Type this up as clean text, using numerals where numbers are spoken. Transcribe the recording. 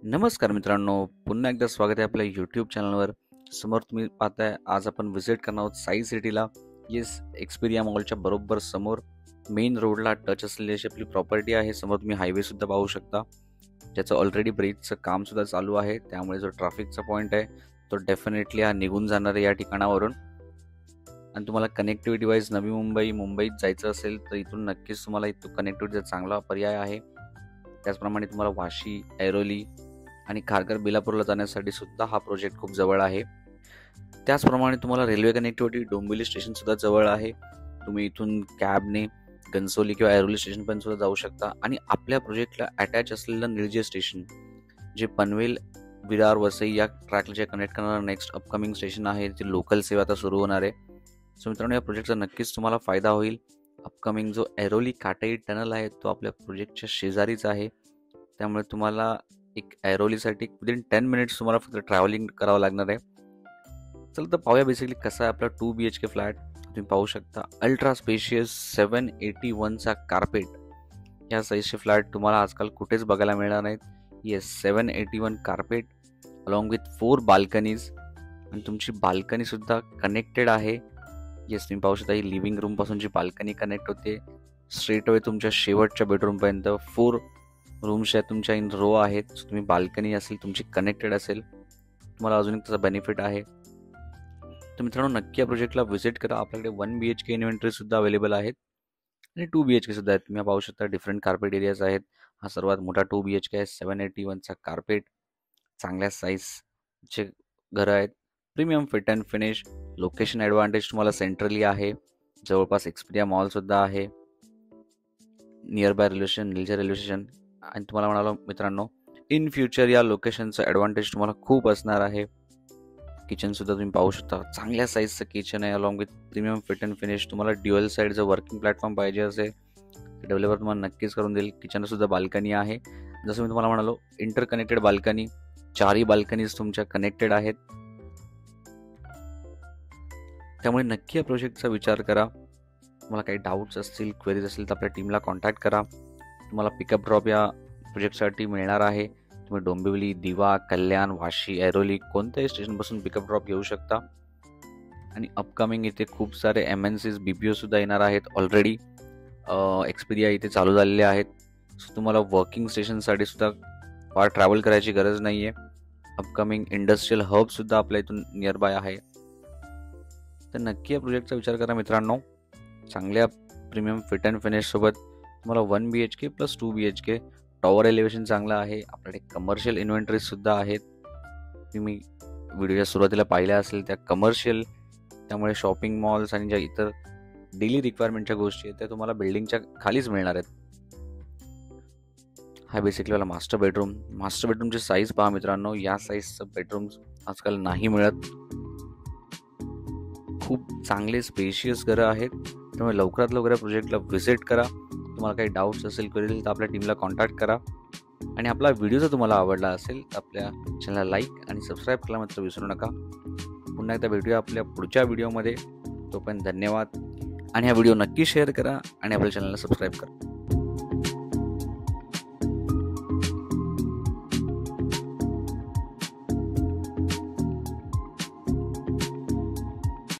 नमस्कार मित्रांनो, पुन्हा एकदा स्वागत आहे आपल्या यूट्यूब चॅनलवर. समोर तुम्ही पाहताय, आज आपण व्हिजिट करणार आहोत साई सिटीला. येस, एक्सपिरिया मॉलच्या बरोबर समोर मेन रोडला टच असलेली अशी आपली प्रॉपर्टी आहे. समोर तुम्ही हायवे सुद्धा पाहू शकता, ज्याचं ऑलरेडी ब्रिजचं काम सुद्धा चालू आहे. त्यामुळे जो ट्रॅफिकचा पॉईंट आहे तो डेफिनेटली हा निघून जाणार आहे या ठिकाणावरून. आणि तुम्हाला कनेक्टिव्हिटी वाईज नवी मुंबईत जायचं असेल तर इथून नक्कीच तुम्हाला इथून कनेक्टिव्हिटीचा चांगला पर्याय आहे. त्याचप्रमाणे तुम्हाला वाशी, ऐरोली आणि खारघर, बेलापूरला जाण्यासाठी सुद्धा हा प्रोजेक्ट खूप जवळ आहे. त्याचप्रमाणे तुम्हाला रेल्वे कनेक्टिव्हिटी डोंबिवली स्टेशन सुद्धा जवळ आहे. तुम्ही इथून कॅबने घनसोली किंवा ऐरोली स्टेशन पण सुद्धा जाऊ शकता. आणि आपल्या प्रोजेक्टला अटॅच असलेलं निळजे स्टेशन, जे पनवेल, विरार, वसई या ट्रॅकला जे कनेक्ट करणारं नेक्स्ट अपकमिंग स्टेशन आहे, ते लोकल सेवा आता सुरू होणार आहे. सो मित्रांनो, या प्रोजेक्टचा नक्कीच तुम्हाला फायदा होईल. अपकमिंग जो ऐरोली काटाई टनल आहे तो आपल्या प्रोजेक्टच्या शेजारीच आहे. त्यामुळे तुम्हाला एक ऐरोलीसाठी विदिन 10 मिनिट्स तुम्हाला फक्त ट्रॅव्हलिंग करावं लागणार आहे. चला तर पाहूया बेसिकली कसा आहे आपला 2 BHK फ्लॅट. तुम्ही पाहू शकता अल्ट्रा स्पेशियस 781चा कार्पेट. या साईजचे फ्लॅट तुम्हाला आजकाल कुठेच बघायला मिळणार नाहीत. Yes, 781 carpet along with 4 balconies. आणि तुमची बाल्कनी सुद्धा कनेक्टेड आहे. येस, तुम्ही पाहू शकता ही लिव्हिंग रूम पासूनची बाल्कनी कनेक्ट होते स्ट्रेट अवे तुमच्या शेवटच्या बेडरूमपर्यंत. 4 रूम्स आहेत तुमच्या इन रो आहेत. तुम्ही बाल्कनी असेल तुमची कनेक्टेड असेल, तुम्हाला अजून एक त्याचा बेनिफिट आहे. तर मित्रांनो, नक्की या प्रोजेक्टला व्हिजिट करा. आपल्याकडे 1 BHK इन्व्हेंटरी सुद्धा अवेलेबल आहेत आणि 2 BHK सुद्धा आहेत. तुम्ही पाहू शकता डिफरंट कार्पेट एरियाज आहेत. हा सर्वात मोठा 2 BHK आहे. 781चा कार्पेट, चांगल्या साईजचे घरं आहेत. Premium fit and finish. Location advantage तुम्हाला सेंट्रली आहे. जवळपास एक्सपिरिया मॉल सुद्धा आहे. Near by railway station, Nilje railway station. आणि तुम्हाला म्हणालो मित्रांनो, इन फ्युचर या लोकेशनचं ॲडव्हान्टेज तुम्हाला खूप असणार आहे. किचन सुद्धा तुम्ही पाहू शकता, चांगल्या साईजचं किचन आहे along with premium fit and finish. तुम्हाला ड्युअल साईडचं वर्किंग प्लॅटफॉर्म पाहिजे असेल तर डेव्हलपर तुम्हाला नक्कीच करून देईल. किचनला सुद्धा बाल्कनी आहे. जसं मी तुम्हाला म्हणालो, इंटरकनेक्टेड बाल्कनी. 4ही बाल्कनीज तुमच्या कनेक्टेड आहेत. त्यामुळे नक्की या प्रोजेक्टचा विचार करा. तुम्हाला काही डाऊट्स असतील, क्वेरीज असतील तर आपल्या टीमला कॉन्टॅक्ट करा. तुम्हाला पिकअप ड्रॉप या प्रोजेक्टसाठी मिळणार आहे. तुम्ही डोंबिवली, दिवा, कल्याण, वाशी, ऐरोली कोणत्याही स्टेशनपासून पिकअप ड्रॉप घेऊ शकता. आणि अपकमिंग इथे खूप सारे MNCs, BPO सुद्धा येणार आहेत. ऑलरेडी एक्सपिरिया इथे चालू झालेले आहेत. सो तुम्हाला वर्किंग स्टेशनसाठी सुद्धा फार ट्रॅव्हल करायची गरज नाही आहे. अपकमिंग इंडस्ट्रियल हब सुद्धा आपल्या इथून नियर बाय आहे. तर नक्की या प्रोजेक्टचा विचार करा मित्रांनो. चांगल्या प्रीमियम फिट अँड फिनिश सोबत तुम्हाला 1 BHK plus 2 BHK. Tower elevation चांगलं आहे. आपल्याकडे कमर्शियल इन्व्हेंटरीज सुद्धा आहेत. तुम्ही व्हिडिओच्या सुरुवातीला पाहिल्या असेल त्या कमर्शियल. त्यामुळे शॉपिंग मॉल्स आणि ज्या इतर डेली रिक्वायरमेंटच्या गोष्टी आहेत त्या तुम्हाला बिल्डिंगच्या खालीच मिळणार आहेत. हा बेसिकली वाला मास्टर बेडरूमची साईज पहा मित्रांनो. या साईजचं बेडरूम्स आजकाल नाही मिळत. खूप चांगले स्पेशियस घरं आहेत. त्यामुळे लवकरात लवकर या प्रोजेक्टला व्हिजिट करा. तुम्हाला काही डाऊट्स असेल, करेल तर आपल्या टीमला कॉन्टॅक्ट करा. आणि आपला व्हिडिओ जर तुम्हाला आवडला असेल तर आपल्या चॅनलला लाईक आणि सबस्क्राईब करायला मात्र विसरू नका. पुन्हा एकदा भेटूया आपल्या पुढच्या व्हिडिओमध्ये. तोपर्यंत धन्यवाद. आणि हा व्हिडिओ नक्की शेअर करा आणि आपल्या चॅनलला सबस्क्राईब करा.